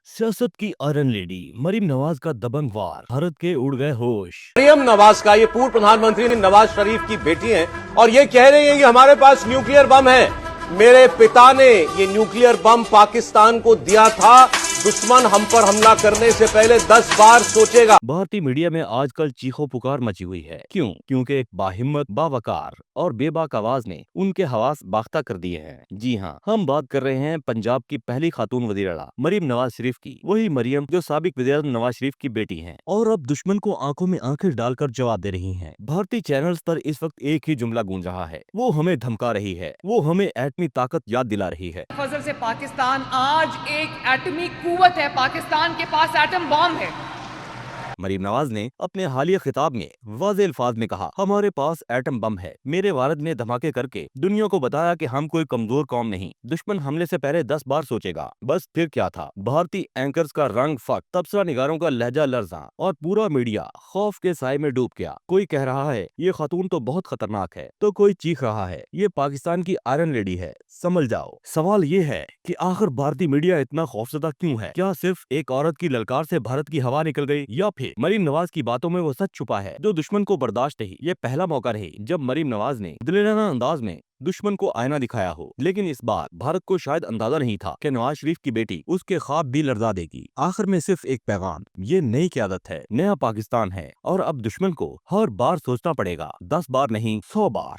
सियासत की iron lady Maryam Nawaz का दबंग वार, भारत के उड़ गए होश। मरियम नवाज का, ये पूर्व प्रधानमंत्री नवाज शरीफ की बेटी हैं और ये कह रही हैं कि हमारे पास न्यूक्लियर बम है। मेरे पिता ने ये न्यूक्लियर बम पाकिस्तान को दिया था। दुश्मन हम पर हमला करने से पहले 10 बार सोचेगा। भारतीय मीडिया में आजकल चीखों पुकार मची हुई है। क्यों? क्योंकि एक बाहिम्मत, बावकार और बेबाक आवाज ने उनके हवास बाख्ता कर दिए हैं। जी हाँ, हम बात कर रहे हैं पंजाब की पहली खातून वज़ीर आला मरीम नवाज शरीफ की। वही मरियम जो साबिक वज़ीर नवाज शरीफ की बेटी हैं और अब दुश्मन को आंखों में आंखें डालकर जवाब दे रही हैं। भारतीय चैनल्स पर इस वक्त एक ही जुमला गूंज रहा है, वो हमें धमका रही है, वो हमें एटमी ताकत याद दिला रही है। फजल से पाकिस्तान आज एक एटमी कुव्वत है। पाकिस्तान के पास एटम बम है। मरीम नवाज ने अपने हालिया खिताब में वाज़े अल्फाज में कहा, हमारे पास एटम बम है। मेरे वालिद ने धमाके करके दुनिया को बताया कि हम कोई कमजोर कौम नहीं, दुश्मन हमले से पहले 10 बार सोचेगा। बस फिर क्या था? भारतीय एंकर्स का रंग फट, तबसरा निगारों का लहजा लर्जा और पूरा मीडिया खौफ के साए में डूब गया। कोई कह रहा है ये खातून तो बहुत खतरनाक है, तो कोई चीख रहा है ये पाकिस्तान की आयरन लेडी है, संभल जाओ। सवाल ये है कि आखिर भारतीय मीडिया इतना खौफजदा क्यों है? क्या सिर्फ एक औरत की ललकार से भारत की हवा निकल गई, या फिर मरीम नवाज की बातों में वो सच छुपा है जो दुश्मन को बर्दाश्त नहीं? ये पहला मौका रही जब मरीम नवाज ने दिलेराना अंदाज में दुश्मन को आईना दिखाया हो। लेकिन इस बार भारत को शायद अंदाजा नहीं था कि नवाज शरीफ की बेटी उसके ख्वाब भी लर्जा देगी। आखिर में सिर्फ एक पैगाम, ये नई क़यादत है, नया पाकिस्तान है और अब दुश्मन को हर बार सोचना पड़ेगा, 10 बार नहीं 100 बार।